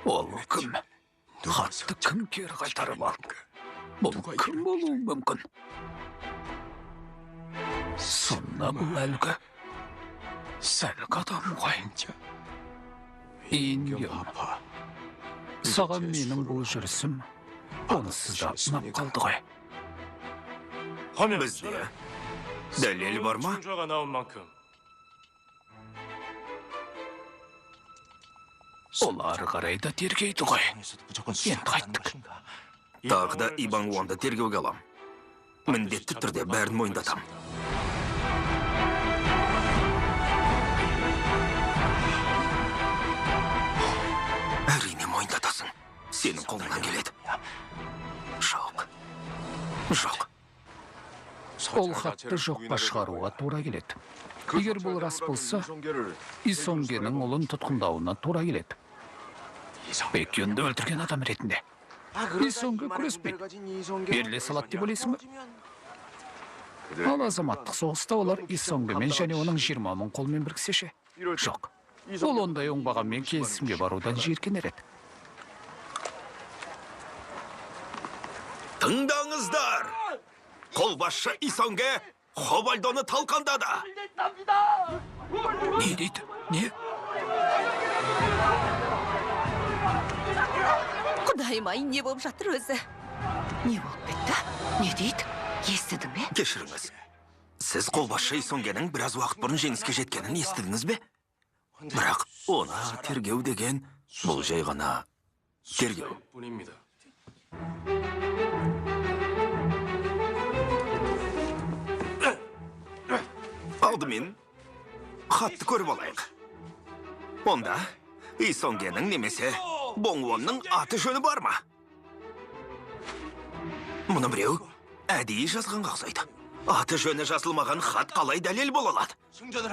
Ол кім? Хатты кім кері қайтарып алды? Бұл кім болуы мүмкін? Сонда бұл әлгі адам ғой. Ингем. Саған менің бұл жүрісім онсыз да ұнап қалды ғой. Бізде дәлел бар ма? 충주가 나온 만큼 Ол ары қарай да тергейді ғой. Енді қайттық. Тағы да Ибан Уанды тергеуге алам. Міндетті түрде бәрін мойындатам. Әрине мойындатасың. Сенің қолыңнан келеді. Жоқ. Ол хатты жоққа шығаруға тура келеді. Егер бұл рас болса, Исонгенің ұлын тұтқындауына тура келеді. Бекюнды өлтірген адам ретінде. Исонге күреспейді. Беріле салады деп ойлайсың ба? Ал азаматтық соғыста олар Исонгемен және оның 20 мың қолмен біріксеше. Жоқ. Ол ондай оңбағанмен келісімге барудан жиіркенер еді. Тыңдаңыздар! Қолбасшы Исонге Хобальдоны талқандады. Не дейді? Не? Құдайым-ай, не болып жатыр өзі? Не болып кетті? Не дейді? Естідің бе? Кешіріңіз. Сіз қолбасшы Исонгенің біраз уақыт бұрын жеңіске жеткенін естідіңіз бе? Бірақ оны тергеу деген бұл жай ғана тергеу. 뿐입니다. Алдымен хатты көріп алайық. Онда Исонгенің немесе Боңуонның аты жөні бар ма? Мұны біреу әдейі жазғанға ұқсайды. Аты жөні жазылмаған хат қалай дәлел бола алады?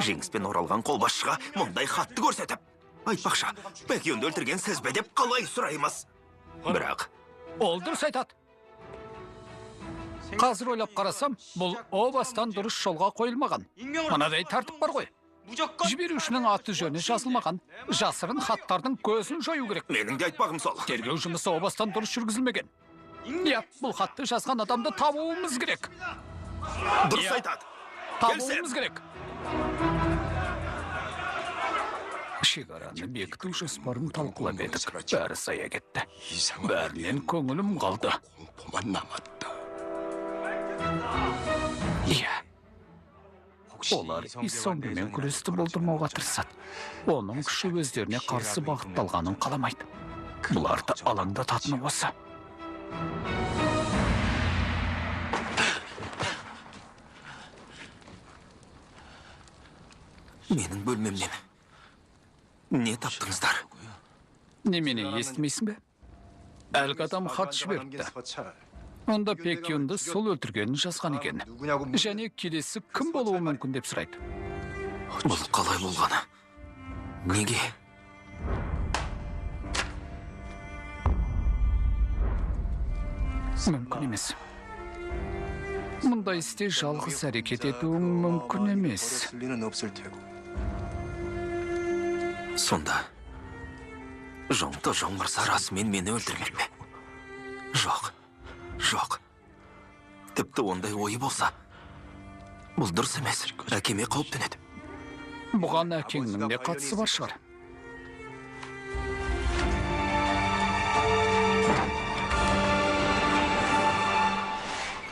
Жеңіспен оралған қолбасшыға мұндай хатты көрсетіп, айтпақша, Бекюнды өлтірген сіз бе деп қалай сұраймыз? Бірақ Ол дұрыс айтады. Қазір ойлап қарасам, бұл о бастан дұрыс жолға қойылмаған. Мынадай тәртіп бар ғой. Жіберушінің аты жөні жазылмаған. Жасырын хаттардың көзін жою керек. менің де айтпағым сол. Тергеу жұмысы о бастан дұрыс жүргізілмеген. Я, бұл хатты жазған адамды табуымыз керек. Дұрыс айтады. Табуымыз керек. Шекараны бекіту жоспарын талқылап едік. Бәрі сая кетті. Бәрінен көңілім қалды. 공포만 남았다. Иә. Олар Исонгемен күресті болдырмауға тырысады. Оның күші өздеріне қарсы бағытталғанын қаламайды. Бұларды алаңдататыны осы. Менің бөлмемнен не таптыңыздар? Немені естімейсің бе? Әлгі адам хат жіберіпті. Онда Бекюнды сол өлтіргенін жазған екен. Және келесі кім болуы мүмкін деп сұрайды. Бұл қалай болғаны? Неге? Мүмкін емес. Мұндай істе жалғыз әрекет етуің мүмкін емес. 리는 없을 테고. Сонда жоңды жоңғырса расымен мені өлтірмек пе? Жоқ. Тіпті ондай ойы болса, бұл дұрыс емес. Әкеме қауіптенеді. Бұған әкеңнің де қатысы бар шығар.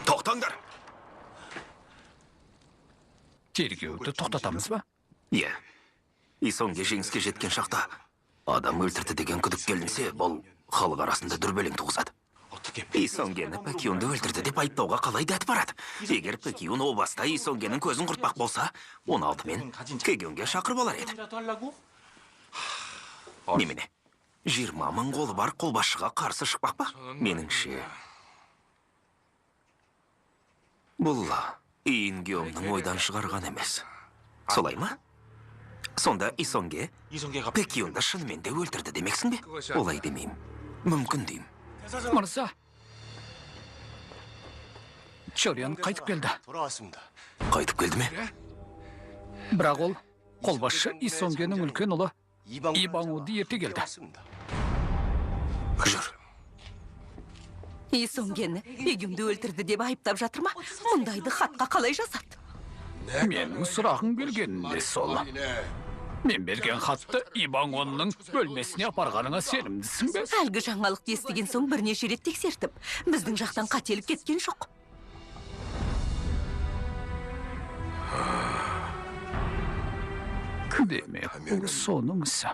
Тоқтаңдар! Тергеуді тоқтатамыз ба? Иә. Исонге жеңіске жеткен шақта адам өлтірді деген күдік келінсе, бұл халық арасында дүрбелең туғызады. Исонгені Бекюнды өлтірді деп айыптауға қалай дәт барады? Егер Бекюн о баста Исонгенің көзін құртпақ болса, оны алдымен Кегенге шақырып алар еді. Немене? 20 мың қолы бар қолбасшыға қарсы шықпақ па? Меніңше бұл Ингемнің ойдан шығарған емес. Солай ма? Сонда Исонге Бекюнды шынымен де өлтірді демексің бе? Олай демеймін. Мүмкін деймін. Мырза, Чориан қайтып келді. 돌아왔습니다. Қайтып келді ме? Бірақ ол қолбасшы Исонгенің үлкен ұлы 이방울 이방울이 환자와 ерте келді. 함께 왔습니다. Жүр. Исонгені егемді өлтірді деп айыптап жатыр ма? Мұндайды хатқа қалай жазады? Менің сұрағың келгенінде сол. Мен берген хатты Ибаңонның бөлмесіне апарғаныңа сенімдісің бе? Әлгі жаңалықты естіген соң бірнеше рет тексертіп, біздің жақтан қателік кеткен жоқ. Демек, бұл соның ісі.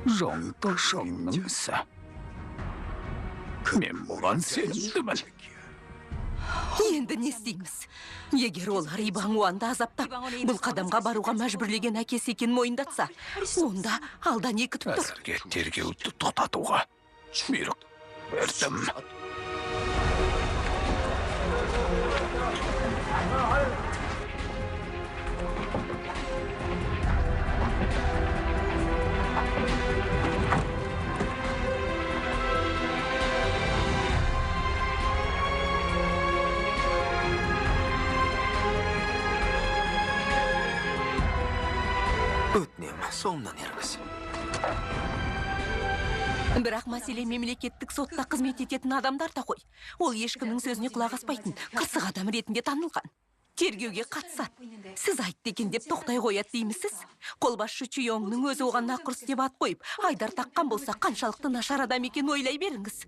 Жоңды жоңның ісі. Мен бұған сенімдімін. Енді не істейміз? Егер олар Ибаңуанды азаптап, бұл қадамға баруға мәжбүрлеген әкесі екенін мойындатса, онда алдан екі тұр. Әзірге тергеуді тоқтатуға бұйрық бердім. Өтінем, соңынан еріңіз. Бірақ мәселе мемлекеттік сотта қызмет ететін адамдар да қой. Ол ешкімнің сөзіне құлақ аспайтын, қырсық адам ретінде танылған. Тергеуге қатысады. Сіз айтты екен деп тоқтай қояды деймісіз? Қолбасшы Чуйоңның өзі оған нақұрыс деп ат қойып, айдар таққан болса қаншалықты нашар адам екен ойлай беріңіз.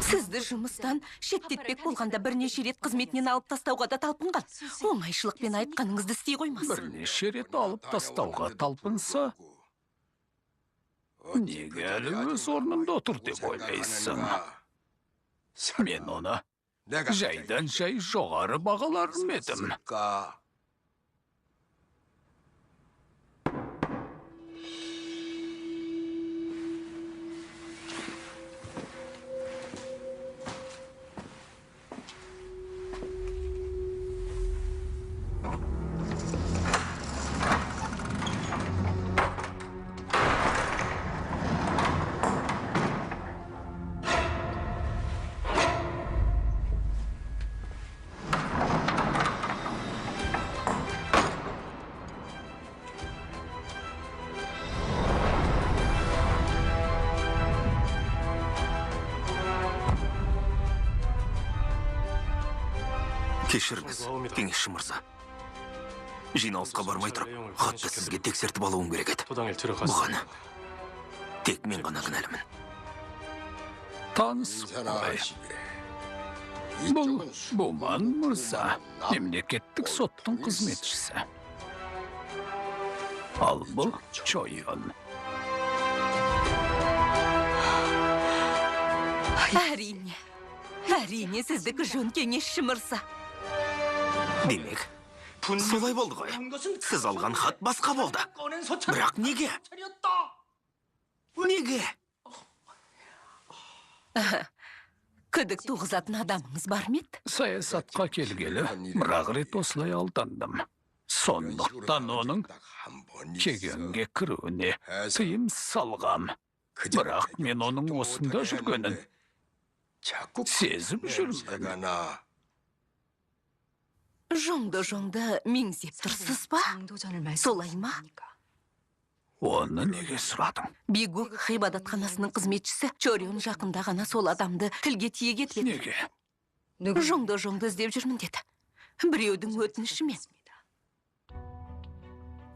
Сізді жұмыстан шеттетпек болғанда бірнеше рет қызметінен алып тастауға да талпынған. Оңайшылықпен айтқаныңызды істей қоймас. Бірнеше рет алып тастауға талпынса, неге әлі өз орнында отыр деп ойлайсың? Мен оны жайдан жай жоғары бағалар едім. Кешіріңіз, кеңесші мырза. Жиналысқа бармай тұрып, хатты сізге тексертіп алуым керек еді. Бұған тек мен ғана кінәлімін. Таныс қой. Бұл Буман мырза, мемлекеттік соттың қызметшісі. Ал бұл Чойон. Әрине сіздікі жөн кеңесші мырза. Демек, солай болды ғой. Сіз алған хат басқа болды. Бірақ неге? Неге? Күдік туғызатын адамыңыз бар ма еді? Саясатқа келгелі, бірақ рет осылай алдандым. Сондықтан оның кегенге кіруіне тыйым салғам. Бірақ мен оның осында жүргенін сезіп жүрмін. Жоңды меңзеп тұрсыз ба? Солай ма? Оны неге сұрадың? Бигук ғибадатханасының қызметшісі Чорион жақында ғана сол адамды тілге тиек еткен. Неге? Жоңды іздеп жүрмін деді. Біреудің өтінішімен.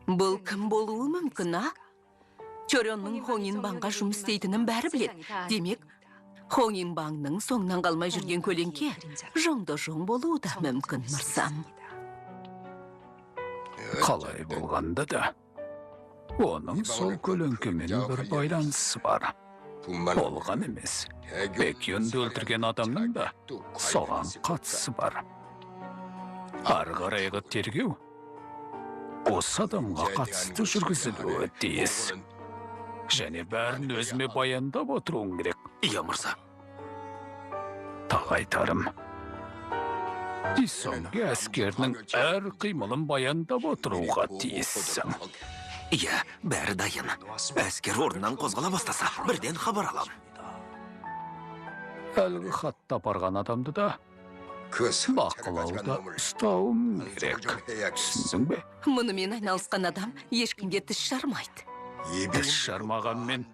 Бұл кім болуы мүмкін, а? Чорионның Хоңинбанға жұмыс істейтінін бәрі біледі. Демек, Хоңинбаңның соңынан қалмай жүрген көлеңке жоңды болуы да мүмкін, мырзам. Қалай болғанда да, оның сол көлеңкемен бір байланысы бар. Болған емес. Бекюнді өлтірген адамның да соған қатысы бар. Ары қарайғы тергеу осы адамға қатысты жүргізілуі тиіс. Және бәрін өзіме баяндап отыруың керек. Иә, мырза. Тағайтарым. Исонге әскерінің әр қимылын баяндап отыруға тиіссің. Иә, бәрі дайын. Әскер орнынан қозғала бастаса, бірден хабар алам. Әлгі хатта барған адамды да бақылауда ұстауым керек. Түсіндің бе? Мұнымен айналысқан адам ешкімге тіс жармайды. Тіс жармағанмен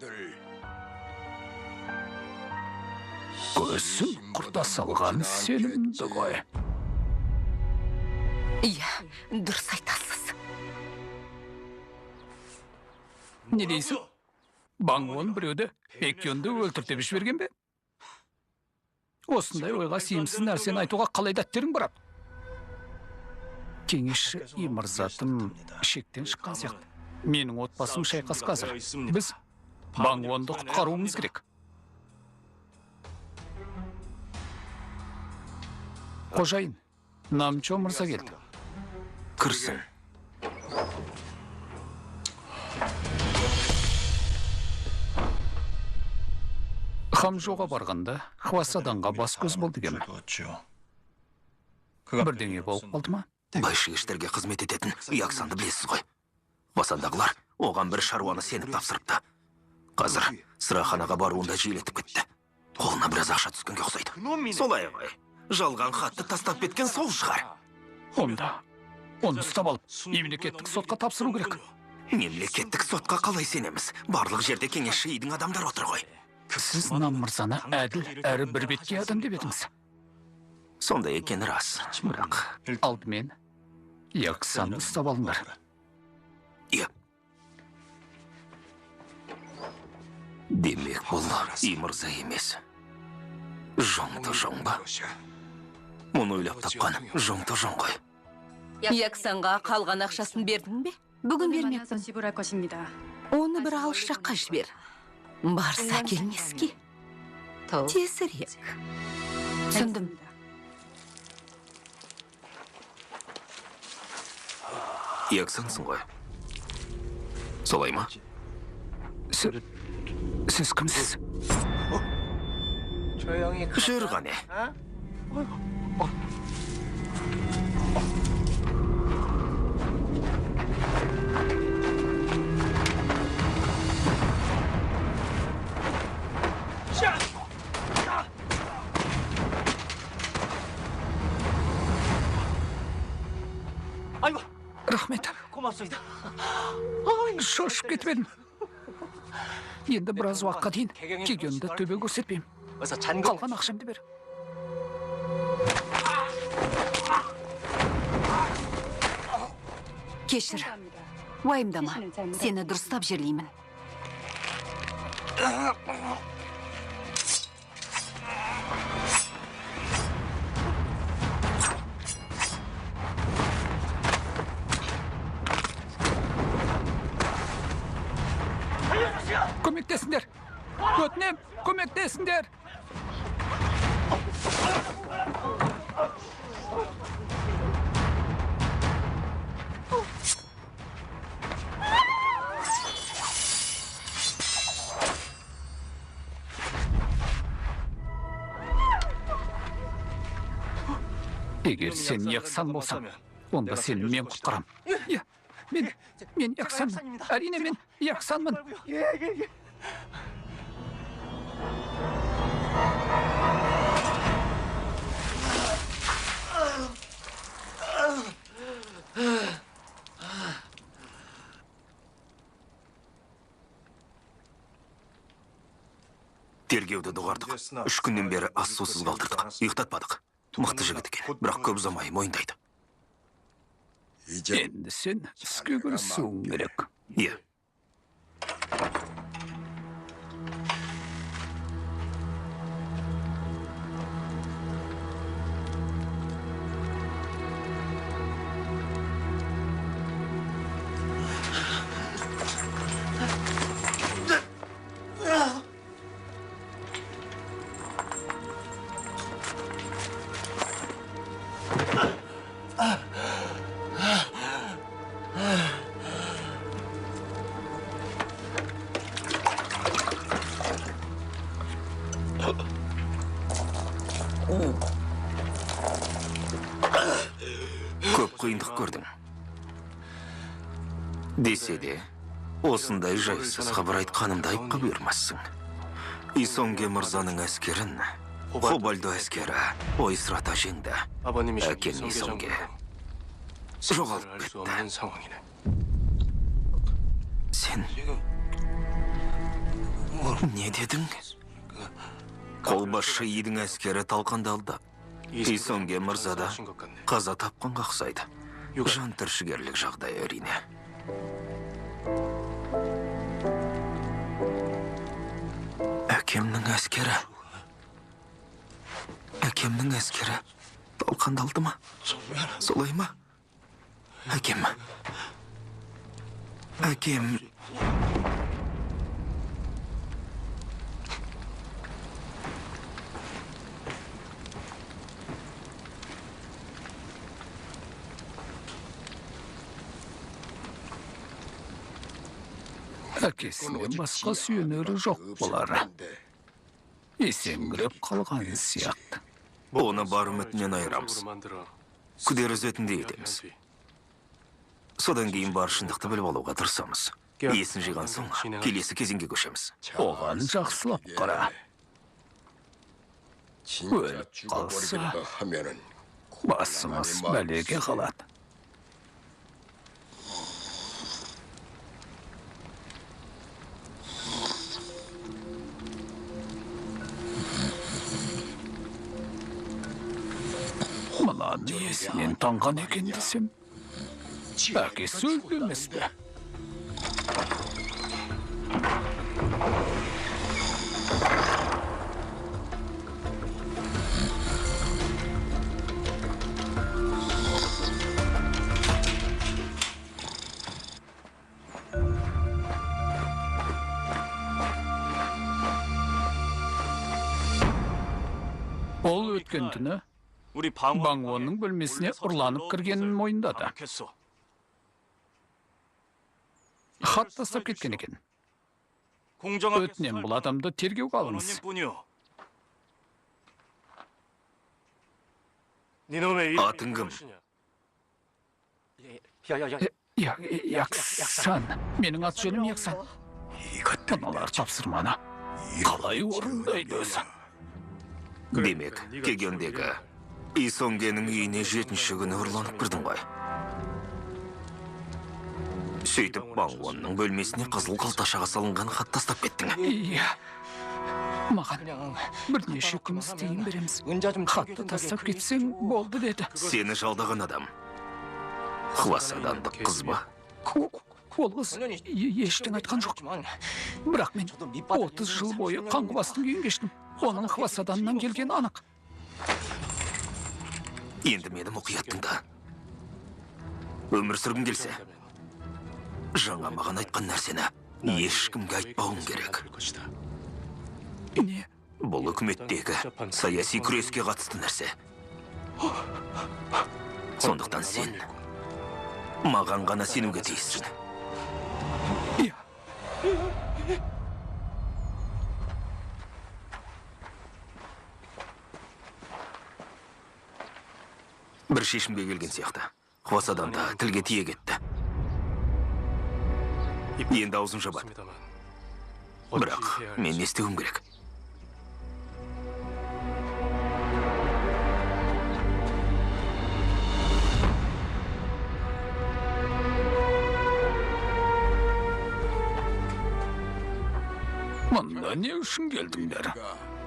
көзін құрта салған сенімді ғой. Иә, дұрыс айтасыз. Не дейсің? Баңуан біреуді Бекенді өлтіртіп жіберген бе? Осындай ойға сиымсыз нәрсені айтуға қалай дәттерің барады? Кеңесші Имырзатым шектен шыққан сияқты. Менің отбасым шайқас қазір. Біз Баңуанды құтқаруымыз керек. Қожайын, Намчо мырза келді. Кірсін. Хамжоға барғанда Хвасаданға бас көз болды екен. Бірдеңе болып қалды ма? Байшығыштерге қызмет ететін Яксанды білесіз ғой. Басандағылар оған бір шаруаны сеніп тапсырыпты. Қазір сыраханаға баруында жиілетіп кетті. Қолына біраз ақша түскенге ұқсайды. Солай ғой. Жалған хатты тастап кеткен сол шығар. Онда, оны ұстап алып, мемлекеттік сотқа тапсыру керек. Мемлекеттік сотқа қалай сенеміз? Барлық жерде кеңесші үйдің адамдар отыр ғой. Сіз Нам мырзаны әділ әрі бір бетке адам деп едіңіз. Сондай екен рас. Бірақ Алдымен Яксанды ұстап алыңдар. Иә. Демек бұл Имырза емес. Жоңды жоң ба? Мұны ойлап тапқан жоңды жоң ғой. Яксанға қалған ақшасын бердің бе? Бүгін бермеппін. 지불할 것입니다. Оны бір алыс жаққа жібер. Барса келмеске. Тезірек. Түсіндім. Яксансың ғой. Солай ма? Сіз кімсіз? Жүр ғане. Рахмет. Шошып кетіп едім. Енді біраз уақытқа дейін Кегенді төбе көрсетпеймін. Қалған ақшамды бер. Кешір. Уайымдама. Сені дұрыстап жерлеймін. Көмектесіңдер. Өтінем, көмектесіңдер. Егер сен Яксан болсаң, онда сені мен құтқарам. Иә, мен Яксанмын. Әрине мен Яксанмын. Тергеуді доғардық. 3 күннен бері ас сусыз қалдырдық. Ұйықтатпадық. Мықты жігіт екен, бірақ көп ұзамай мойындайды. Енді сен іске кірісуің керек. Иә. Көп қиындық көрдің. Десе де, осындай жайсыз хабар айтқанымды айыпқа бұйырмассың. Исонге мырзаның әскерін Хобальдо әскері ойсырата жеңді. 아버님이 Әкем 이성계 이성계 장군으로 жоғалып 알수 кетті. 없는 상황이네. Сен не дедің? Қолбасшы идің әскері талқандалды. Исонге мырза да 하신 것 같네. қаза тапқанға ұқсайды. Жан түршігерлік жағдай әрине. Әкемнің әскері талқандалды ма? Солай ма? Әкем. Әкесінен басқа сүйенері жоқ болар. Есеңгіреп қалған сияқты. Оны бар үмітінен айырамыз. 만들어 Күдер үзетіндей етеміз. Содан кейін бар шындықты біліп алуға тырысамыз. Есін жиған соң, келесі кезеңге көшеміз. Оған жақсылап қара. 진짜 qalsa, 죽어버리겠다 하면은 Басымыз бәлеге қалады. Мынаны есінен танған екен десем, әкесі өлді емес пе? Ол өткен түні 우리 Баңуанның бөлмесіне ұрланып кіргенін мойындады. Хат тастап кеткен екен. Өтінен бұл адамды тергеуге алыңыз. Атың кім? Яксан. Менің ат жөнім Яксан. Мыналар тапсырманы қалай орындайды өзі? Демек, кегендегі Исонгенің үйіне 7-ші күні ұрланып кірдің ғой. Сөйтіп, Баңуанның бөлмесіне қызыл қалташаға салынған хат тастап кеттің. Иә. Маған бірнеше күн істейін береміз. Хатты тастап кетсең болды деді. Сені жалдаған адам. Хвасадандық қыз ба? Ол қыз ештен айтқан жоқ. Бірақ мен 30 жыл бойы Қаңғыбастың үйін кештім. Оның Хвасаданнан келген анық. Енді мені мұқият тыңда. Өмір сүргім келсе, жаңа маған айтқан нәрсені ешкімге айтпауым керек. Не? Бұл үкіметтегі саяси күреске қатысты нәрсе. Сондықтан сен маған ғана сенуге тиіссің. Иә. Бір шешімге келген сияқты. Хвасадан да тілге тие кетті. Енді аузын жабады. Бірақ мен не істеуім керек? Мұнда не үшін келдіңдер?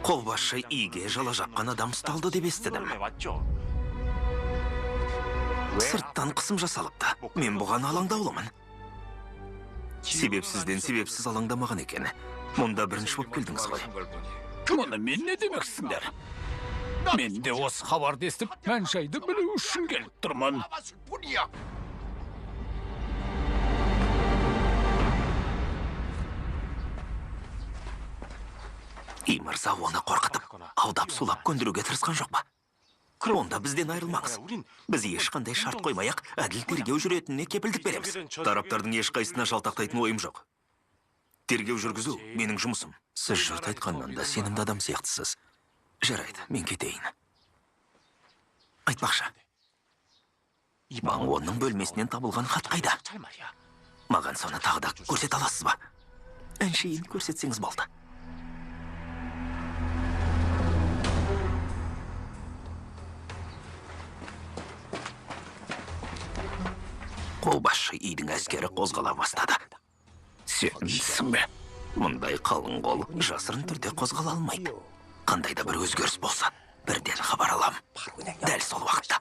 Қолбасшы иге жала жапқан адам ұсталды деп естідім. Сырттан қысым жасалыпты. Мен бұған алаңдаулымын. Себепсізден себепсіз алаңдамаған екен. Мұнда бірінші болып келдіңіз ғой. Мұны мен не демексіңдер? Мен де осы хабарды естіп, мән-жайды білу үшін келіп тұрмын. Мырза оны қорқытып, алдап-сулап көндіруге тырысқан жоқ па? Онда бізден айырылмаңыз. Біз ешқандай шарт қоймай-ақ әділ тергеу жүретініне кепілдік береміз. Тараптардың ешқайсына жалтақтайтын ойым жоқ. Тергеу жүргізу менің жұмысым. Сіз жұрт айтқаннан да сенімді адам сияқтысыз. Жарайды, мен кетейін. Айтпақшы, Баңуанның бөлмесінен табылған хат қайда? Маған соны тағы да көрсет аласыз ба? Әншейін көрсетсеңіз болды. Қолбасшы үйдің әскері қозғала бастады. Сенімсің бе? Мұндай қалың қол жасырын түрде қозғала алмайды. Қандай да бір өзгеріс болса, бірден хабар алам. Дәл сол уақытта.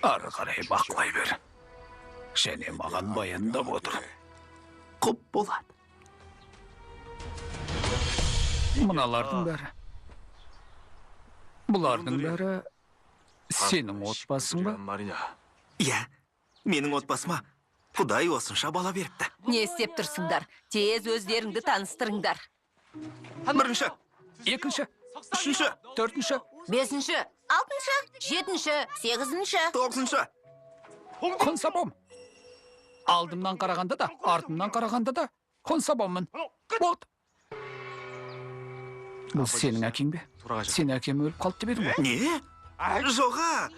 Ары қарай бақылай бер. Және маған баяндап отыр. Құп болады. Мыналардың бәрі. Бұлардың бәрі сенің отбасың ба? Иә, менің отбасыма Құдай осынша бала беріпті. Не істеп тұрсыңдар? Тез өздеріңді таныстырыңдар. Бірінші, Екінші, үшінші, төртінші, 5-ші, 6-ші, 7-ші, 8-ші. тоғызыншы. Қонсабом. Алдымнан қарағанда да, артымнан қарағанда да қонсабоммын. Болды. Бұл сенің әкең бе? Сен әкем өліп қалды деп едің ғой. Не? Жоға!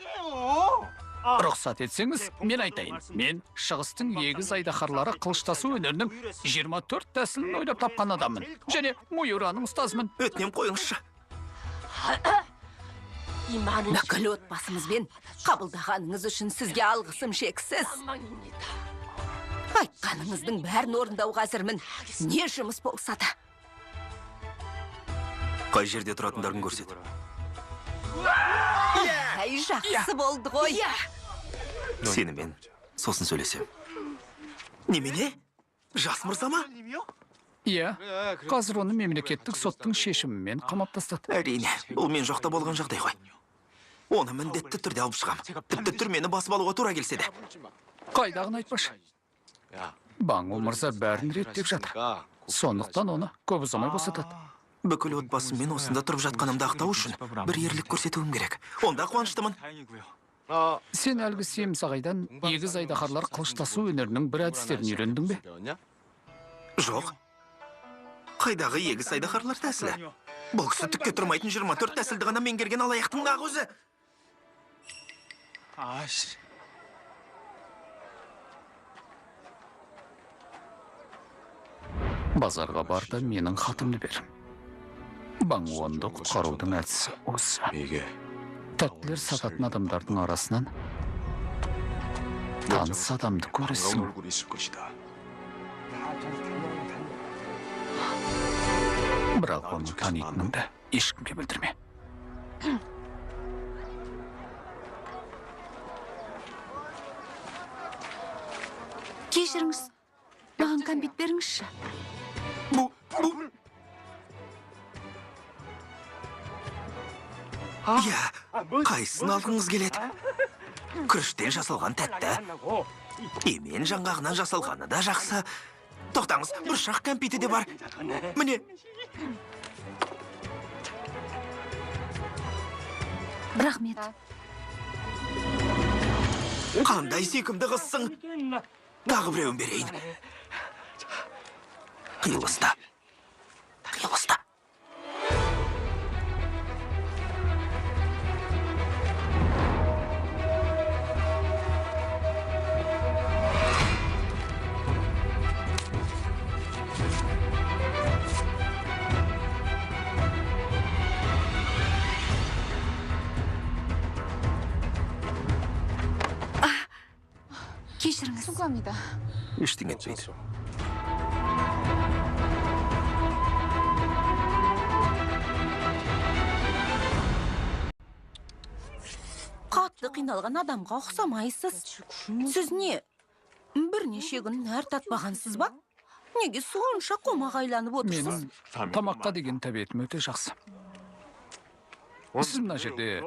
Рұқсат етсеңіз, мен айтайын. Мен шығыстың егіз айдаһарлары қылыштасу өнерінің 24 тәсілін ойлап тапқан адаммын. Және Мойураның ұстазымын. Өтінем қойыңызшы. Бүкіл отбасымызбен қабылдағаныңыз үшін сізге алғысым шексіз. Айтқаныңыздың бәрін орындауға әзірмін. Не жұмыс болса да. Қай жерде тұратындарын көрсет. Әй, жақсы болды ғой. Сенімен сосын сөйлесем. Немене? Жас мырза ма? Иә, қазір оны мемлекеттік соттың шешімімен қамап тастады. Әрине, бұл мен жоқта болған жағдай ғой. Оны міндетті түрде алып шығам. Тіпті түрмені басып алуға тура келсе де. Қайдағын айтпашы. Баңу мырза бәрін реттеп жатыр. Сондықтан оны көп ұзамай босатады. Бүкіл отбасыммен осында тұрып жатқанымды ақтау үшін бір ерлік көрсетуім керек. Онда қуаныштымын. Сен әлгі Семсағайдан егіз айдаһарлар қылыштасу өнерінің бір әдістерін үйрендің бе? Жоқ. Қайдағы егіз айдаһарлар тәсілі? Бұл кісі түкке тұрмайтын 24 тәсілді ғана меңгерген алаяқтың нақ өзі. Базарға бар да менің хатымды бер. Баңуанды құтқарудың әдісі осы. Тәттілер сататын адамдардың арасынан таныс адамды көресің. Бірақ оны танитыныңды ешкімге білдірме. Кешіріңіз, маған кәмпит беріңізші. Иә, қайсысын алғыңыз келеді? Күріштен жасалған тәтті. Емен жаңғағынан жасалғаны да жақсы. Тоқтаңыз, бұршақ кәмпиті де бар. Міне. Рахмет. Қандай сүйкімді қызсың. Тағы біреуін берейін. Қиылыста. Қиылыста. Кешіріңіз. 수고합니다. Ештеңе етпейді. Қатты қиналған адамға ұқсамайсыз. Сіз не? Бірнеше күн нәр татпағансыз ба? Неге сонша қомағайланып отырсыз? Менің тамаққа деген тәбетім өте жақсы. Сіз мына жерде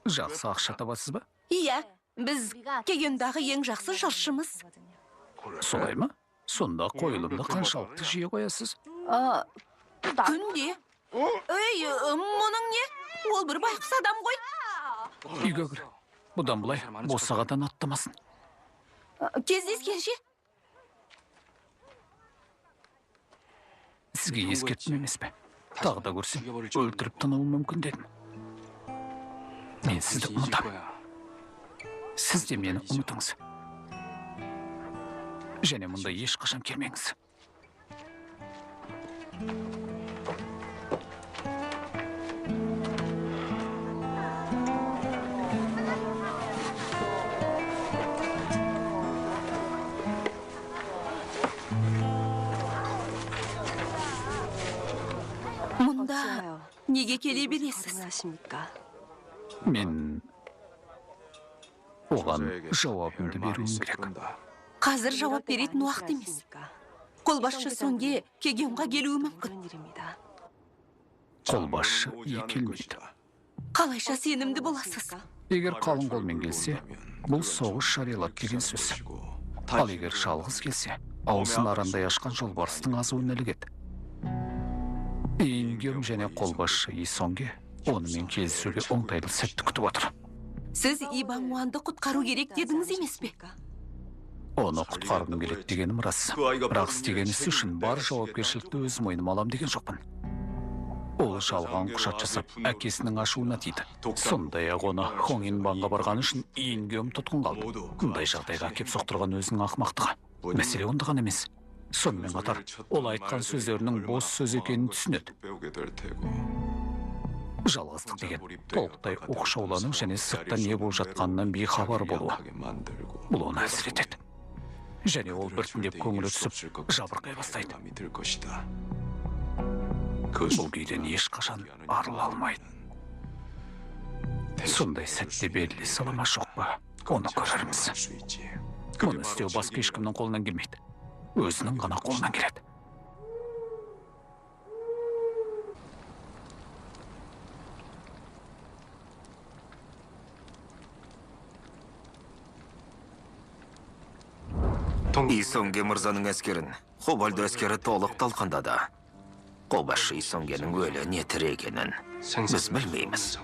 жақсы ақша табасыз ба? Иә, біз кегендағы ең жақсы жыршымыз. Солай ма? Сонда қойылымды қаншалықты жиі қоясыз? Күнде. Ей, мұның не? Ол бір байқұс адам ғой. Үйге кір. Бұдан бұлай босағадан аттамасын. Кездескенше. Сізге ескерттім емес пе? Тағы да көрсем, өлтіріп тынуым мүмкін дедім. Мен сізді ұмытам. Сіз де мені ұмытыңыз. Және мұнда ешқашан келмеңіз. неге келе бересіз? Мен оған жауабымды беруім керек. Қазір жауап беретін уақыт емес. Қолбасшы Сонге Кегенға келуі мүмкін. Қолбасшы келмейді. Қалайша сенімді боласыз? Егер қалың қолмен келсе, бұл соғыс жариялап деген сөз. Ал егер жалғыз келсе, аузын арандай ашқан жолбарыстың азуын ілігеді. Ингем және қолбасшы Исонге онымен келісуге оңтайлы сәтті күтіп отыр. Сіз Ибануанды құтқару керек дедіңіз емес пе? Оны құтқарғым келеді дегенім рас. Бірақ істеген ісі үшін бар жауапкершілікті өз мойныма алам деген жоқпын. Ол жалған құжат жасап, әкесінің ашуына тиді. Сондай-ақ оны Хоңинбанға барған үшін Ингем тұтқын қалды. Бұндай жағдайға әкеп соқтырған өзінің ақымақтығы. Мәселе ондаған емес. Сонымен қатар, ол айтқан сөздерінің бос сөз екенін түсінеді. Жалғыздық деген толықтай оқшаулану және сыртта не болып жатқанынан бейхабар болуы. Бұл оны әлсіретеді. Және ол біртіндеп көңілі түсіп, жабырқай бастайды. Бұл күйден ешқашан арыла алмайды. Сондай сәтте белгілі салама жоқ па, оны көрерміз. Мұны істеу басқа ешкімнің қолынан келмейді. Өзінің ғана қолынан келеді. Исонге мырзаның әскерін Хобальды әскері толық талқандады. Қолбасшы Исонгенің өлі не тірі екенін біз білмейміз.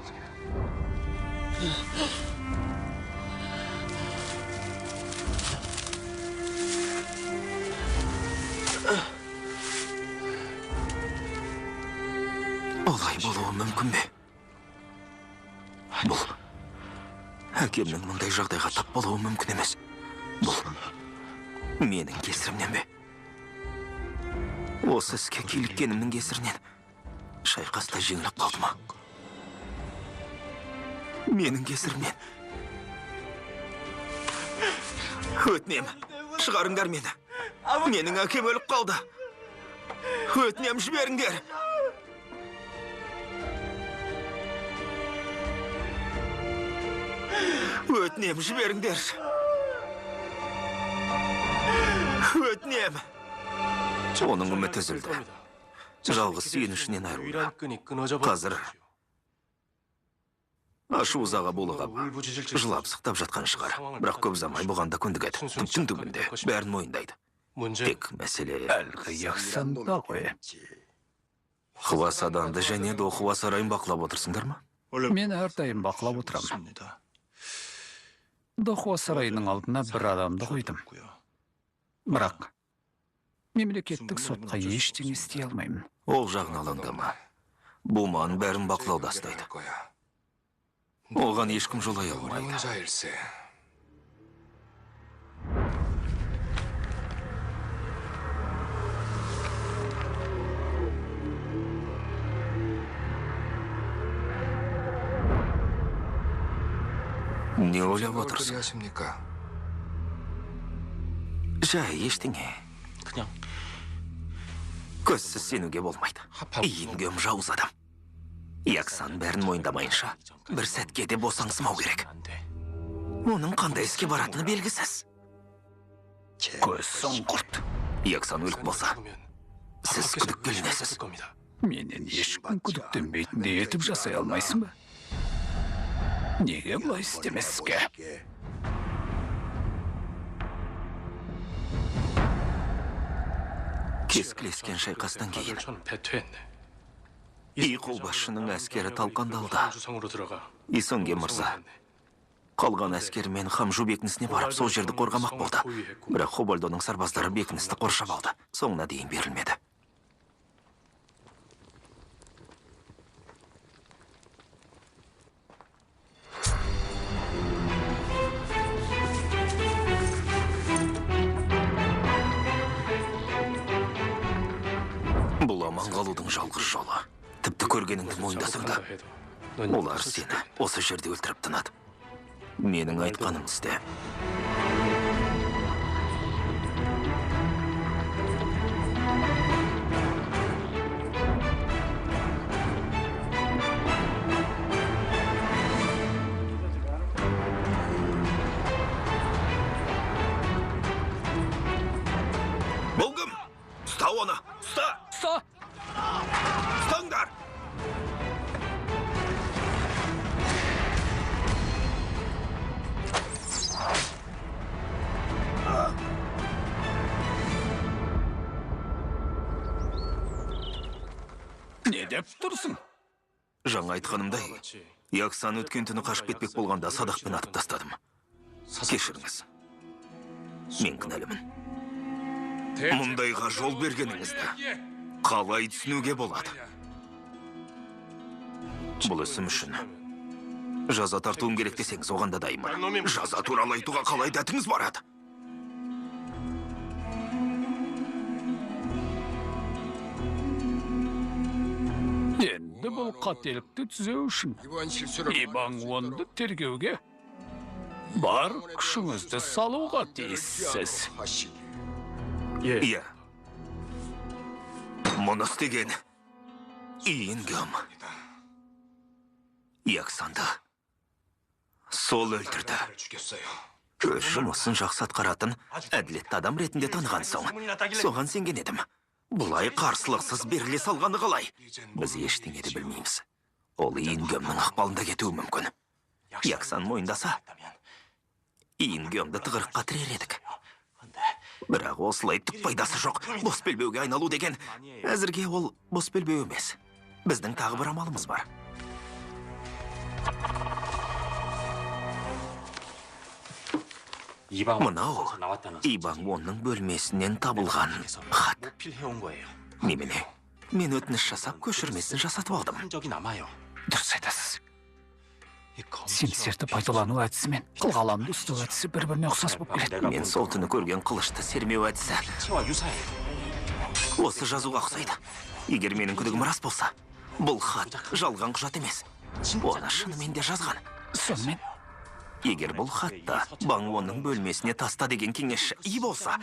Олай болуы мүмкін бе? Бұл әкемнің мұндай жағдайға тап болуы мүмкін емес. Бұл менің кесірімнен бе? Осы іске киліккенімнің кесірінен шайқаста жеңіліп қалды ма? Менің кесірімнен. Өтінем, шығарыңдар мені. Менің әкем өліп қалды. Өтінем, жіберіңдер. Өтінем, жіберіңдер. Өтінем. Оның үміті үзілді. Жалғыз сүйенішінен айырылды. Қазір ашу ызаға булығып, жылап сықтап жатқан шығар. Бірақ көп замай бұған да көндігеді. Түптің түбінде бәрін мойындайды. Тек мәселе Әлгі яқсанда ғой. Хвасаданды және де Хва сарайын бақылап отырсыңдар ма? Мен әрдайым бақылап отырамын. Дохуа сарайының алдына бір адамды қойдым. Бірақ мемлекеттік сотқа ештеңе істей алмаймын. Ол жағын алаңдама. Буман бәрін бақылауда ұстайды. Оған ешкім жолай алмайды. Не ойлап отырсың? Жай, ештеңе. Көзсіз сенуге болмайды. Ингем жауыз адам. Яксан бәрін мойындамайынша, бір сәтке де босаңсымау керек. Оның қандай іске баратыны белгісіз. Көзсің құрт. Яксан өлік болса, сіз күдіккеленесіз. Менен ешкім күдіктенбейтіндей етіп жасай алмайсың ба? Неге бұлай істемеске? Кескілескен шайқастан кейін И қолбасшының әскері талқандалды. Исонге мырза қалған әскерімен Хамжу бекінісіне барып, сол жерді қорғамақ болды. Бірақ Хобальдоның сарбаздары бекіністі қоршап алды. Соңына дейін берілмеді. Бұл аман қалудың жалғыз жолы. Тіпті көргеніңді мойындасаң да, олар сені осы жерде өлтіріп тынады. Менің айтқаным істе. Не деп тұрсың? Жаңа айтқанымдай, Яксан өткен түні қашып кетпек болғанда садақпен атып тастадым. Кешіріңіз. Мен кінәлімін. Мұндайға жол бергеніңізді қалай түсінуге болады? Бұл ісім үшін жаза тартуым керек десеңіз, оған да дайынмын. Жаза туралы айтуға қалай дәтіңіз барады? Енді бұл қателікті түзеу үшін 이번 실수를 Ибан Вонды тергеуге бар күшіңізді салуға тиіссіз. 하시기. Иә. Мұны істеген Иінгем. Яксанды сол өлтірді. 죽였어요. Өз жұмысын жақсы атқаратын әділетті адам ретінде таныған соң, соған сенген едім. Бұлай қарсылықсыз беріле салғаны қалай? Біз ештеңе де білмейміз. Ол Иінгемнің ықпалында кетуі мүмкін. Яксан мойындаса, Иінгемді тығырыққа тірер едік. Бірақ осылай түк пайдасы жоқ. Бос белбеуге айналу деген, әзірге ол бос белбеу емес. Біздің тағы бір амалымыз бар. Мынау Ибан Вонның бөлмесінен табылған хат. Немене? Мен өтініш жасап, көшірмесін жасатып алдым. Дұрыс айтасыз. Сенсерді пайдалану әдісі мен қылғаламды ұстау әдісі бір-біріне ұқсас болып келеді. Мен сол түні көрген қылышты сермеу әдісі осы жазуға ұқсайды. Егер менің күдігім рас болса, бұл хат жалған құжат емес. Оны шынымен де жазған. Сонымен Егер бұл хатта Бан Вонның бөлмесіне таста деген кеңесші И болса,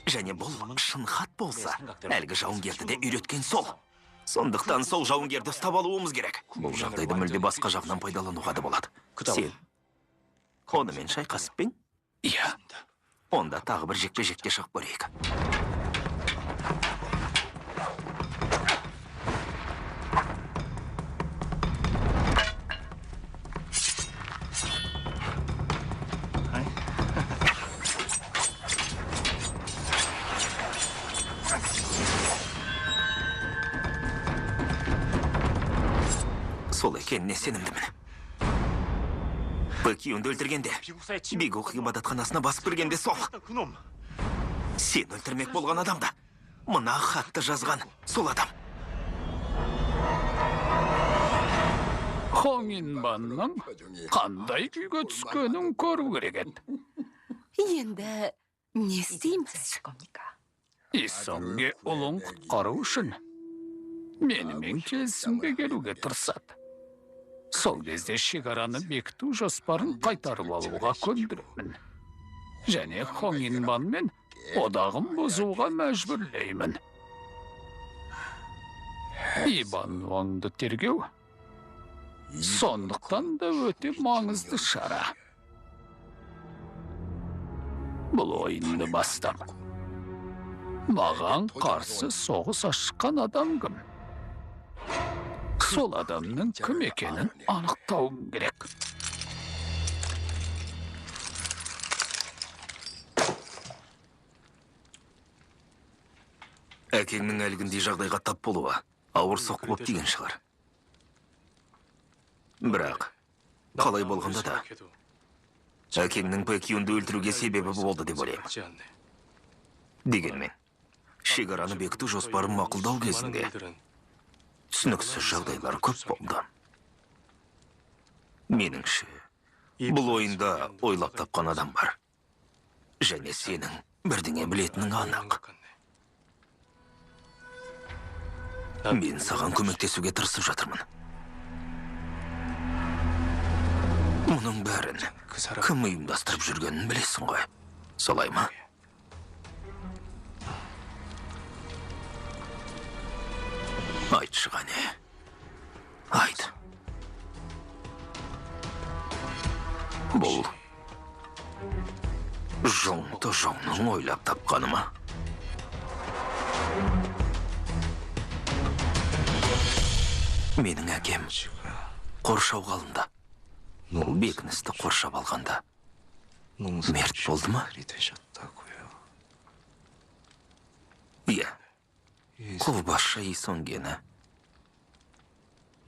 және бұл шын хат болса, әлгі жауынгерді де үйреткен сол. Сондықтан сол жауынгерді ұстап алуымыз керек. Бұл жағдайды мүлде басқа жағынан пайдалануға да болады. Сен онымен шайқасып пен? иә, Онда тағы бір жекпе-жекке шығып көрейік. Сол екеніне сенімдімін. Бэкюнді өлтіргенде, Бигук ғибадатханасына басып кіргенде сол. Сен өлтірмек болған адамды. Мына хатты жазған сол адам. Хоңинбанның қандай күйге түскенін көру керек еді. Енді не істейміз? Исонге ұлын құтқару үшін менімен келісімге келуге тырысады. Сол кезде шекараны бекіту жоспарын қайтарып алуға көндіремін. Және Хоңинбанмен одағын бұзуға мәжбүрлеймін. Ибан Вонды тергеу сондықтан да өте маңызды шара. Бұл ойынды бастап, маған қарсы соғыс ашқан адам кім? Сол адамның кім екенін анықтауым керек. Әкеңнің әлгіндей жағдайға тап болуы ауыр соққы болып тиген шығар. Бірақ, қалай болғанда да, әкеңнің Бэкюнді өлтіруге себебі болды деп ойлаймын. Дегенмен, шекараны бекіту жоспарын мақұлдау кезінде түсініксіз жағдайлар көп болды. Меніңше, бұл ойында ойлап тапқан адам бар. Және сенің бірдеңе білетінің анық. Мен саған көмектесуге тырысып жатырмын. Мұның бәрін кім ұйымдастырып жүргенін білесің ғой. Солай ма? Айтшы ғане. Айт. Бұл жоңты жоңның ойлап тапқаны ма? Менің әкем қоршауға алынды. Ол бекіністі қоршап алғанда мерт болды ма? Иә. Қолбасшы Исонгені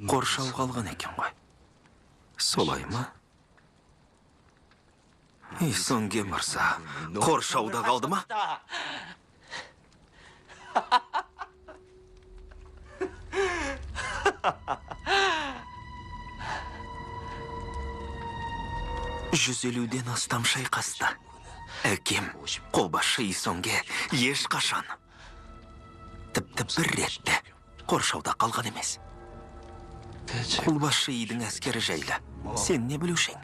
Қоршау қалған екен ғой. Солай ма? Исонге мырза, қоршауда қалды ма? Жүз елуден астам шайқасты. Әкем, қолбасшы Исонге ешқашан. Тіпті бір ретті қоршауда қалған емес. Қолбасшы идің әскері жайлы. Сен не білушең?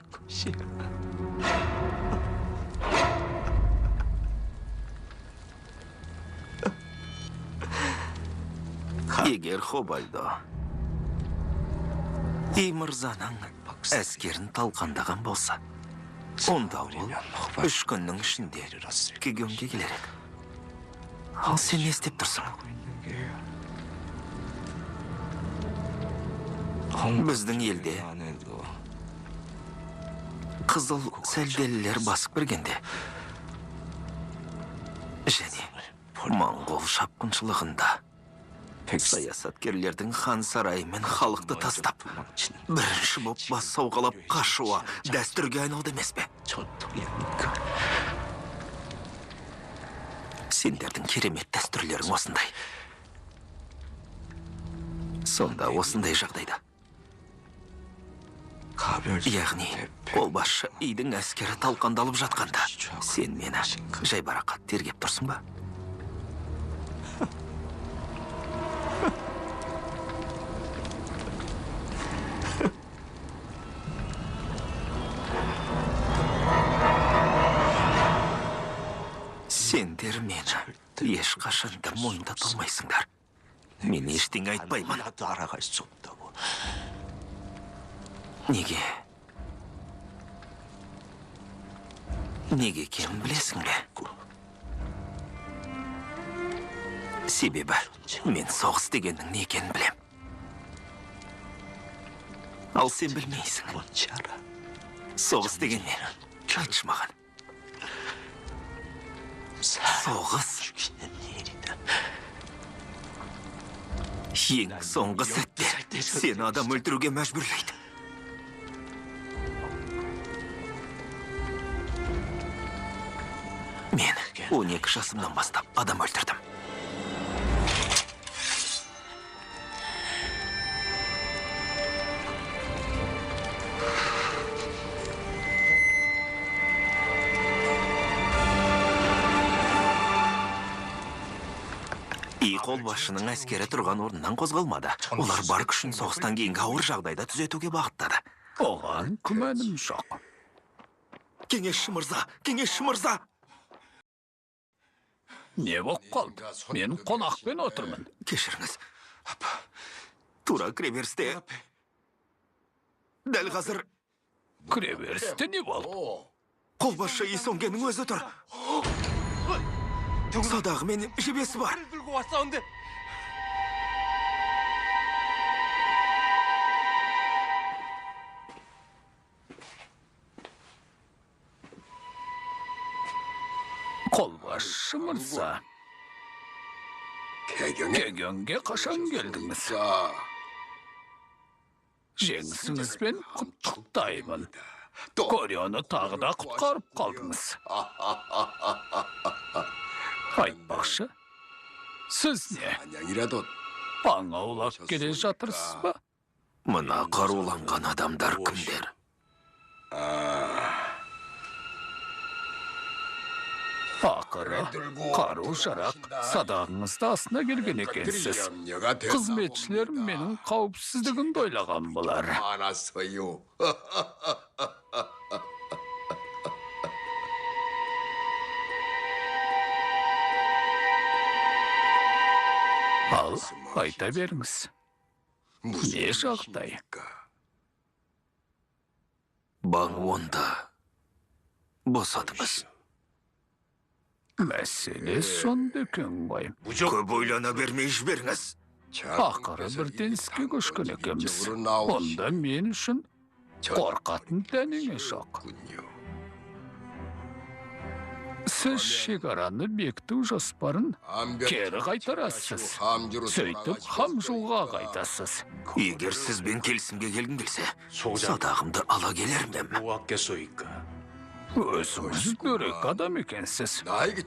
Егер Хобальдо И мырзаның әскерін талқандаған болса, онда ол 3 күннің ішінде Кегенге келер еді. Ал сен не істеп тұрсың? Біздің елде қызыл сәлделілер басып кіргенде және Моңғол шапқыншылығында саясаткерлердің хан сарайы мен халықты тастап, бірінші боп бас сауғалап қашуы дәстүрге айналды емес пе? Сендердің керемет дәстүрлерің осындай. Сонда осындай жағдайда. Яғни, қолбасшы идің әскері талқандалып жатқанда, сен мені жайбарақат тергеп тұрсың ба? Сендер мені ешқашанда мойындата алмайсыңдар. Мен ештеңе айтпаймын. Неге? Неге екенін білесің бе? Себебі мен соғыс дегеннің не екенін білем. Ал сен білмейсің. Соғыс деген не? Айтшы маған. Соғыс ең соңғы сәтте сені адам өлтіруге мәжбүрлейді. Мен 12 жасымнан бастап адам өлтірдім. Қолбасшының әскері тұрған орнынан қозғалмады. Олар бар күшін соғыстан кейінгі ауыр жағдайда түзетуге бағыттады. Оған күмәнім жоқ. Кеңесші мырза! Не боп қалды? Мен қонақпен отырмын. Кешіріңіз. Тура кіреберісте. Дәл қазір. Кіреберісте не болды? Қолбасшы Исонгенің өзі тұр. Садағы мен жебесі бар. Қолбасшы мырза, Кегенге қашан келдіңіз? Жеңісіңізбен құттықтаймын. Корионы тағы да құтқарып қалдыңыз. Айтпақшы, сіз не? Аң аулап келе жатырсыз ба? Мына қаруланған адамдар кімдер? Ақыры, қару-жарақ садағыңызда астына келген екенсіз. Қызметшілер менің қауіпсіздігімді ойлаған болар. Ал, айта беріңіз. Не жағдай? Баңуонда босатымыз. Мәселе сонда екен ғой. Көп ойлана бермей жіберіңіз. Ақыры бірден іске көшкен екенбіз. Онда мен үшін қорқатын дәнеңе жоқ. Сіз шекараны бекіту жоспарын кері қайтарасыз. Сөйтіп Хамжуға қайтасыз. Егер сізбен келісімге келгім келсе, садағымды ала келермем. Өзіңіз дөрек адам екенсіз.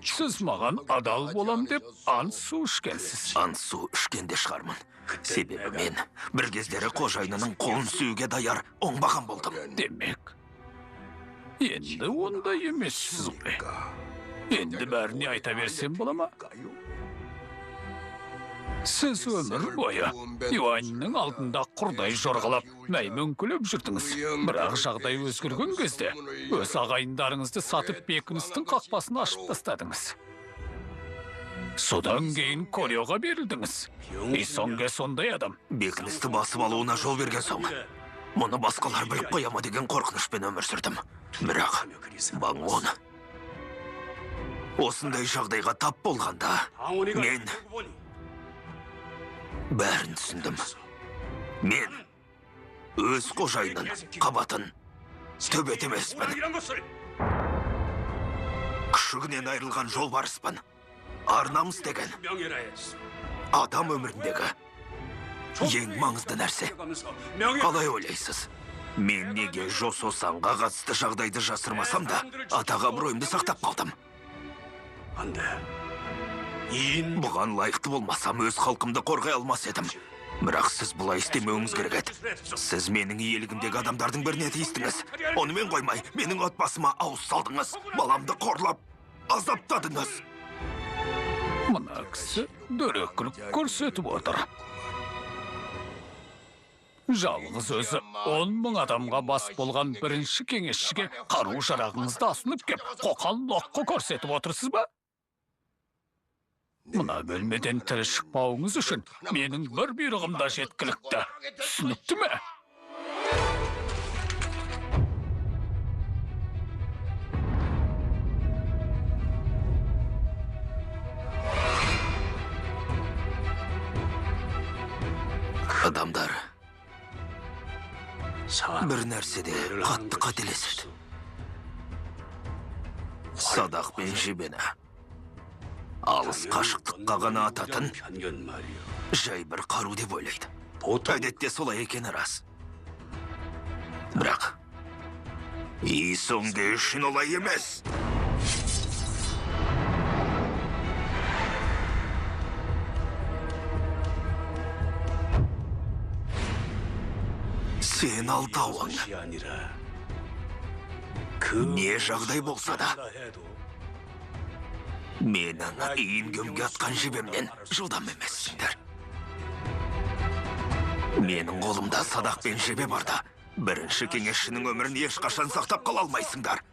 Сіз маған адал болам деп ант су ішкенсіз. Ант су ішкенде шығармын. Себебі мен бір кездері қожайынының қолын сүюге даяр оңбаған болдым. Демек, енді ондай емессіз ғой. Енді бәріне айта берсем бола ма? Сіз өмір бойы Юаньның алдында құрдай жорғалап, мәймөн күліп жүрдіңіз. Бірақ жағдай өзгерген кезде, өз ағайындарыңызды сатып бекіністің қақпасын ашып тастадыңыз. Содан кейін Корёға берілдіңіз. Исонге сондай адам. Бекіністі басып алуына жол берген соң, мұны басқалар біліп қояма деген қорқынышпен өмір сүрдім. Бірақ Ван Вон осындай жағдайға тап болғанда, мен бәрін түсіндім. Мен өз қожайынның қабатын төбет емеспін. Күшігінен айырылған жолбарыспын. Ар-намыс деген адам өміріндегі ең маңызды нәрсе. Қалай ойлайсыз? Мен неге Жосо Санға қатысты жағдайды жасырмасам да, атаға абыройымды сақтап қалдым. Бұған лайықты болмасам, өз халқымды қорғай алмас едім. Бірақ сіз бұлай істемеуіңіз керек еді. Сіз менің иелігімдегі адамдардың біріне тиістіңіз. Онымен қоймай, менің отбасыма ауыз салдыңыз. Баламды қорлап, азаптадыңыз. Мына кісі дөрекілік көрсетіп отыр. Жалғыз өзі 10 мың адамға бас болған бірінші кеңесшіге қару жарағыңызды асынып кеп, қоқан-лоққы көрсетіп отырсыз ба? Мына бөлмеден тірі шықпауыңыз үшін менің бір бұйрығымда жеткілікті. Түсінікті ме? Адамдар бір нәрседе қатты қателеседі. Садақ пен жебені алыс қашықтыққа ғана ататын жай бір қару деп ойлайды. Әдетте солай екені рас. Бірақ Исонге үшін олай емес. Сен алтауың. Не жағдай болса да, менің иінгімге атқан жебемнен жылдам емессіңдер. Менің қолымда садақ пен жебе барда, бірінші кеңесшінің өмірін ешқашан сақтап қала алмайсыңдар.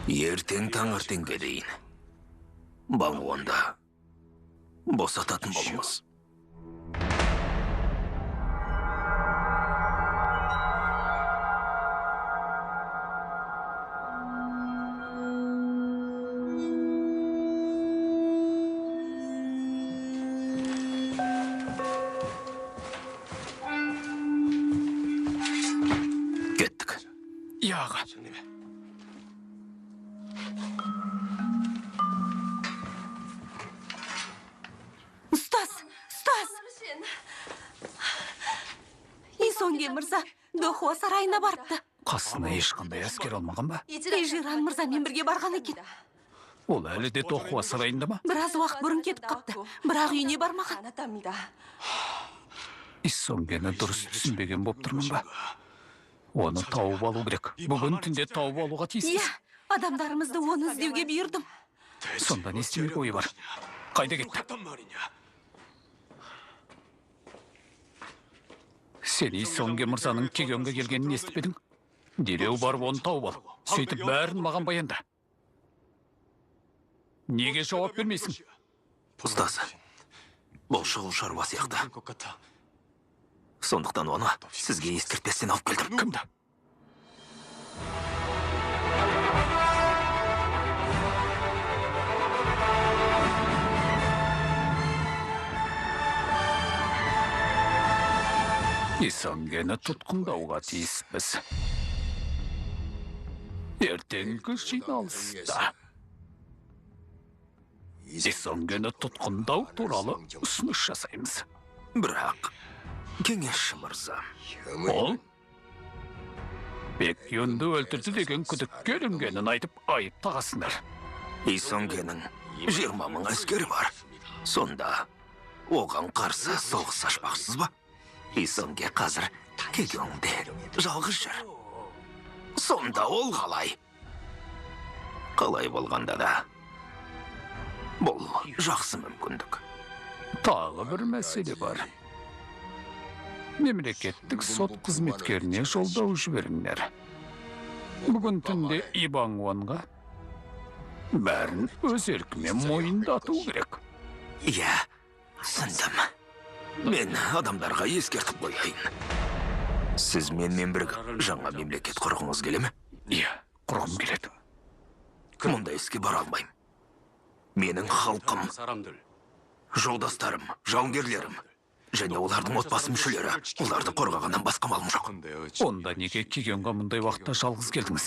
Ертең таңертеңге дейін Ван Вонды босататын болыңыз. Кеттік. Яға. Исонге мырза Дохуа сарайына барыпты. Қасына ешқандай әскер алмаған ба? Ежиран мырзамен бірге барған екен. Ол әлі де Дохуа сарайында ма? Біраз уақыт бұрын кетіп қапты. Бірақ үйіне бармаған. Исонгені дұрыс түсінбеген боп тұрмын ба? Оны тауып алу керек. Бүгін түнде тауып алуға тиіспіз. Иә, адамдарымызды оны іздеуге бұйырдым. Сонда не істемек ойы бар? Қайда кетті? Сен Исонге мырзаның Кегенге келгенін естіп едің? Дереу барып оны тауып ал. Сөйтіп бәрін маған баянда. Неге жауап бермейсің? Ұстаз, бұл шұғыл шаруа сияқты. Сондықтан оны сізге ескертпестен алып келдім. Кімді? Исонгені тұтқындауға тиіспіз. Ертеңгі жиналыста Исонгені тұтқындау туралы ұсыныс жасаймыз. Бірақ, кеңесші мырза, Ол Бекюнды өлтірді деген күдікке ілінгенін айтып айып тағасындар. Исонгенің 20 мың әскері бар. Сонда оған қарсы соғыс ашпақсыз ба? Исонге қазір Кегеоңде жалғыз жүр. Сонда ол қалай? Қалай болғанда да бұл жақсы мүмкіндік. Тағы бір мәселе бар. Мемлекеттік сот қызметкеріне жолдау жіберіңдер. Бүгін түнде Ибангуанға бәрін өз еркімен мойындату керек. Иә, түсіндім. Мен адамдарға ескертіп қояйын. Сіз менімен бірге жаңа мемлекет құрғыңыз келе ме? Иә, құрғым келеді. Мұндай іске бара алмаймын. Менің халқым, жолдастарым, жауынгерлерім, және олардың отбасы мүшелері, оларды қорғағаннан басқа малым жоқ. Онда неге Кегеонға мұндай уақытта жалғыз келдіңіз?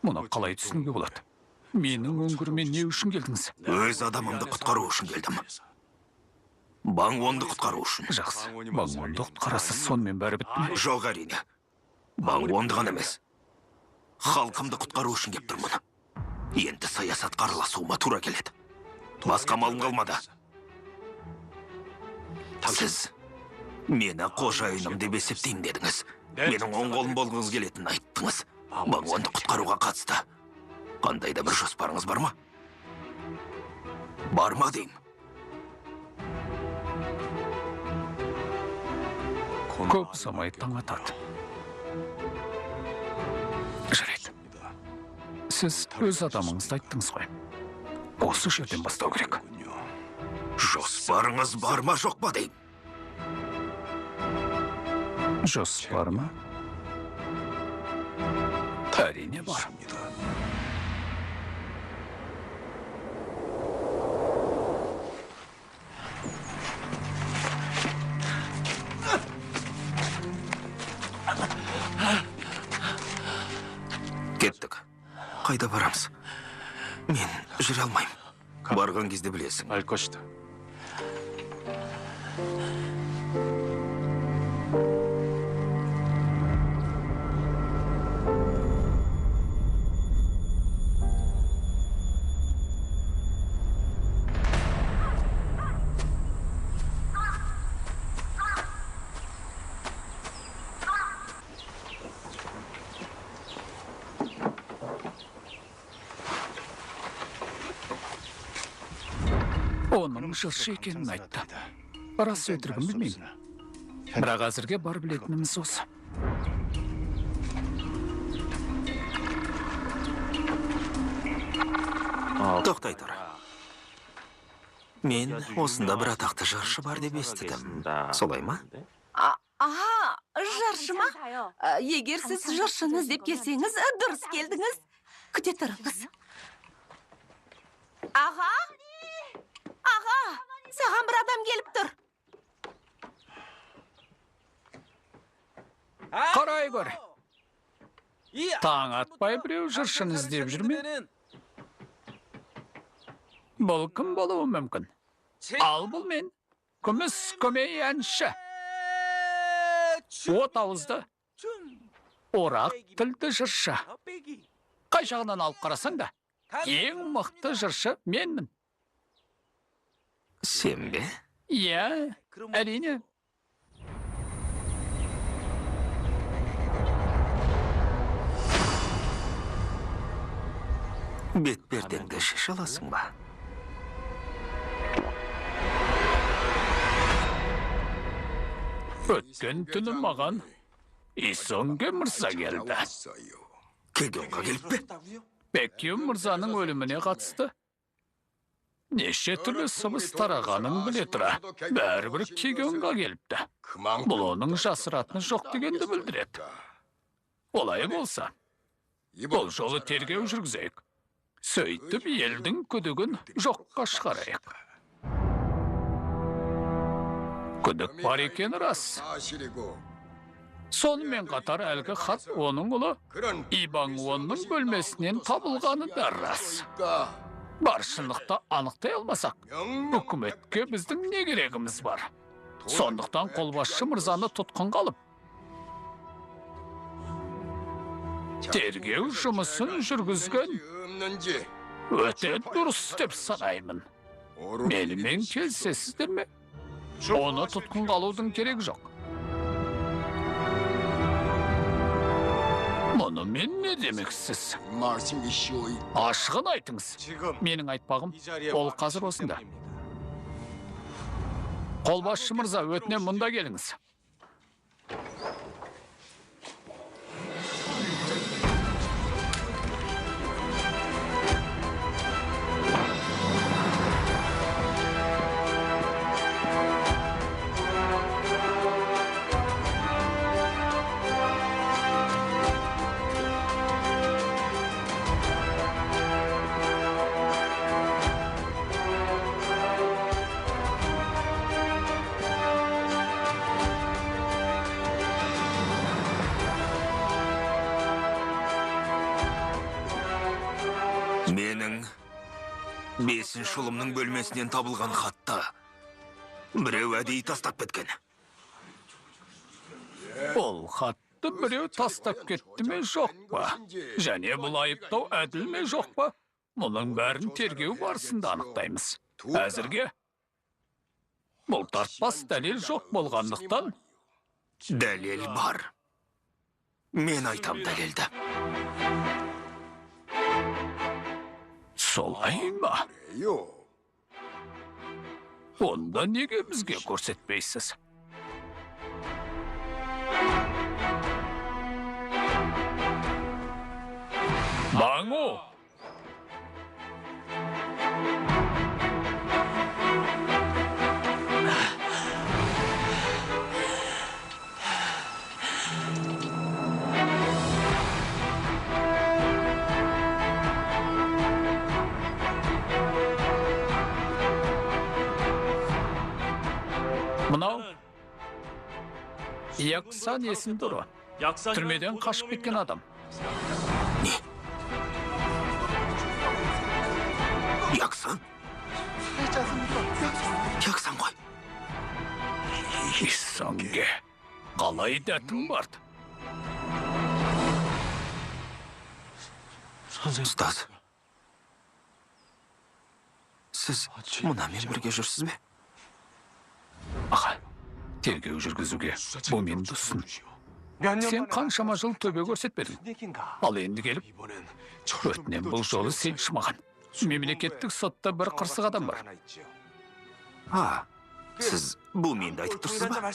Мұны қалай түсінуге болады? Менің өңгіріме не үшін келдіңіз? Өз адамымды құтқару үшін келдім. Бангвонды құтқару үшін. Жақсы, Бангвонды құтқарасыз, сонымен бәрі бітті ме? Жоқ, әрине. Бангвонды ғана емес. Халқымды құтқару үшін кеп тұрмын. Енді саясатқа араласуыма тура келеді. Басқа малым қалмады. Сіз мені қожайыным деп есептеймін дедіңіз. Менің оң қолым болғыңыз келетінін айттыңыз. Бангвонды құтқаруға қатысты қандай да бір жоспарыңыз бар ма? Бар ма деймін? Көп ұзамай таң атады. Жарайды. Сіз өз адамыңызды айттыңыз ғой. Осы жерден бастау керек. Жоспарыңыз бар ма жоқ па деймін? Жоспар ма? Әрине бар. Кеттік. Қайда барамыз? Мен жүре алмаймын. Барған кезде білесің. 알 것이다. Оның жыршы екенін айтты. Рас өтірігін білмеймін. Бірақ әзірге бар білетініміз осы. Тоқтай тұр. Мен осында бір атақты жыршы бар деп естідім. Солай ма? Аха, жыршы ма? Егер сіз жыршыны іздеп келсеңіз, дұрыс келдіңіз. Күте тұрыңыз. Аға! Аға! Саған бір адам келіп тұр. Қарай көр. Таң атпай біреу жыршыны іздеп жүрме? Бұл кім болуы мүмкін? Ал бұл мен. Күміс көмей әнші. От ауызды. Орақ тілді жыршы. Қай жағынан алып қарасаң да, ең мықты жыршы менмін. Сен бе? Иә, әрине. Бетпердеңді шеше аласың ба? Өткен түні маған Исонге мырза келді. Кегенға келіп пе? Бекием мырзаның өліміне қатысты. Неше түрлі сыбыс тарағанын біле тұра, бәрібір Кегенға келіпті. Бұл оның жасыратыны жоқ дегенді білдіреді. Олай болса, бұл жолы тергеу жүргізейік. Сөйтіп елдің күдігін жоққа шығарайық. Күдік бар екені рас. 사실이고 Сонымен қатар әлгі хат оның ұлы 그런 Ибаңуонның бөлмесінен табылғаны да рас. 그러니까 Бар шындықты анықтай алмасақ, 명령 үкіметке біздің не керегіміз бар? Сондықтан қолбасшы мырзаны тұтқынға алып, тергеу жұмысын жүргізген 없는지 өте дұрыс деп санаймын. Менімен келсесіздер ме? Оны тұтқынға алудың керегі жоқ. Мұнымен не демексіз? 말씀이시오. Ашығын айтыңыз. Менің айтпағым, ол қазір осында. Қолбасшы мырза, өтінем мұнда келіңіз. Менің бесінші ұлымның бөлмесінен табылған хатта біреу әдейі тастап кеткен. Ол хатты біреу тастап кетті ме жоқ па? Және бұл айыптау әділ ме жоқ па? Мұның бәрін тергеу барысында анықтаймыз. Әзірге бұл тартпас дәлел жоқ болғандықтан, Дәлел бар. Мен айтам дәлелді. солай ма? 요 Онда неге бізге көрсетпейсіз? Маңу! Мынау Яксан есімді ұры. Түрмеден қашып кеткен адам. Не? Яксан? Яксан ғой. Исонге, қалай дәтің барды? Ұстаз, сіз мұнамен бірге жүрсіз бе? Аға, тергеу жүргізуге бұл мен дұсын. Сен қаншама жыл төбе көрсетпедің. Ал енді келіп, өтінен бұл жолы сен шымаған. Мемлекеттік сотта бір қырсық адам бар. Сіз бұл менді айтып тұрсыз ба?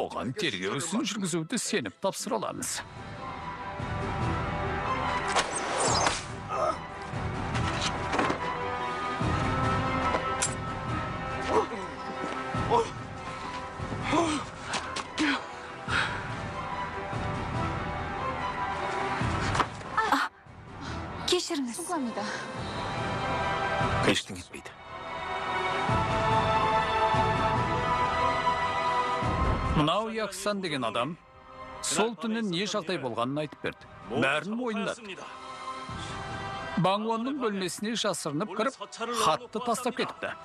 Оған тергеу ісін жүргізуді сеніп тапсыра аламыз. Кешіріңіз. Ештеңе етпейді. Мынау Яксан деген адам сол түні не жағдай болғанын айтып берді. Бәрін мойындады. Баңуанның бөлмесіне жасырынып кіріп, хатты тастап кетіпті.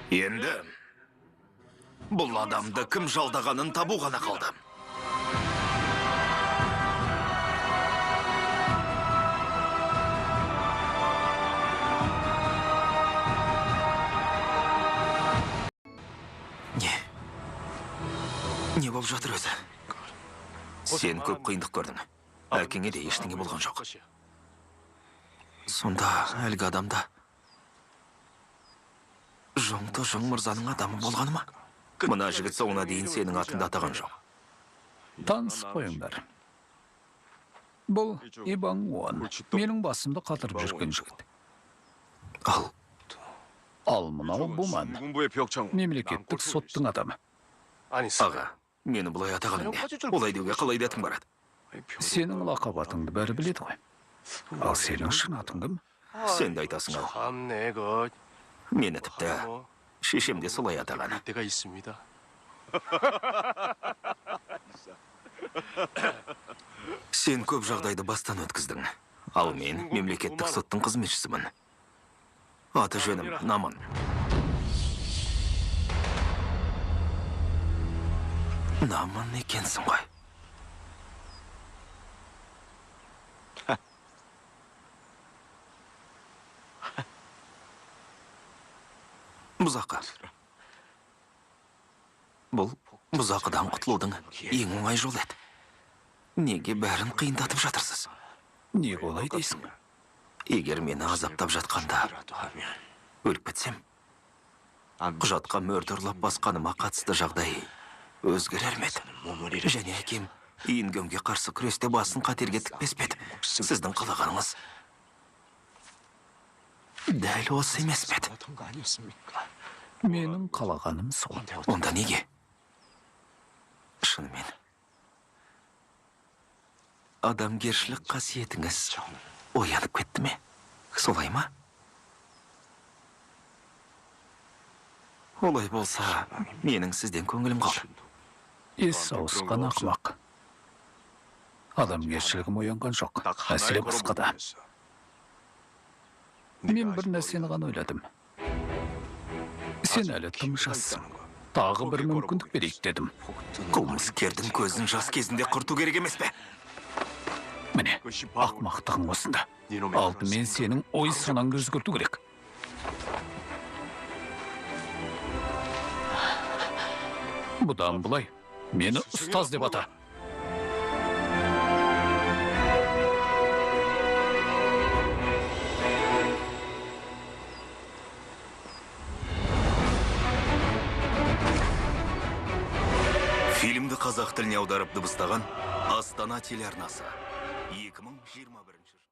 Енді бұл адамды кім жалдағанын табу ғана қалды. Не болып жатыр өзі? Сен көп қиындық көрдің. Әкеңе де ештеңе болған жоқ. Сонда әлгі адамда Жоң мырзаның адамы болғаны ма? Мына жігіт соңына дейін сенің атыңды атаған жоқ. Танысып қойыңдар. Бұл Ибан Уан. Менің басымды қатырып жүрген жігіт. Ал мынау Буман. Мемлекеттік соттың адамы. Аға, мені бұлай атағаның не? Олай деуге қалай дәтің барады? Сенің лақап атыңды бәрі біледі ғой. Ал сенің шын атың кім? Сен де айтасың ау. 참내 그 Мені тіпті шешем де солай атаған. 때가 있습니다. Сен көп жағдайды бастан өткіздің. Ал мен мемлекеттік соттың қызметшісімін. Аты жөнім Наман. Наман екенсің ғой. Бұзақы. Бұл бұзақыдан құтылудың ең оңай жолы еді. Неге бәрін қиындатып жатырсыз? Не олай дейсің? Егер мені азаптап жатқанда өліп кетсем, құжатқа мөрді ұрлап басқаныма қатысты жағдай өзгерер ме еді? Және әкем иінгемге қарсы күресте басын қатерге тікпес пе еді? Сіздің қалағаныңыз дәл осы емес пе еді? Менің қалағаным сол. Онда неге? Шынымен. Адамгершілік қасиетіңіз оянып кетті ме? Солай ма? Олай болса, менің сізден көңілім қалды. Ес ауысқан ақымақ. Адамгершілігім оянған жоқ. Мәселе басқада. Мен бір нәрсені ғана ойладым. Сен әлі тым жассың. Тағы бір мүмкіндік берейік дедім. Қылмыскердің көзін жас кезінде құрту керек емес пе? Міне, ақымақтығың осында. Алдымен сенің ой санаңды өзгерту керек. Бұдан бұлай, мені ұстаз деп ата. Фильмді қазақ тіліне аударып дыбыстаған Астана телеарнасы. 2021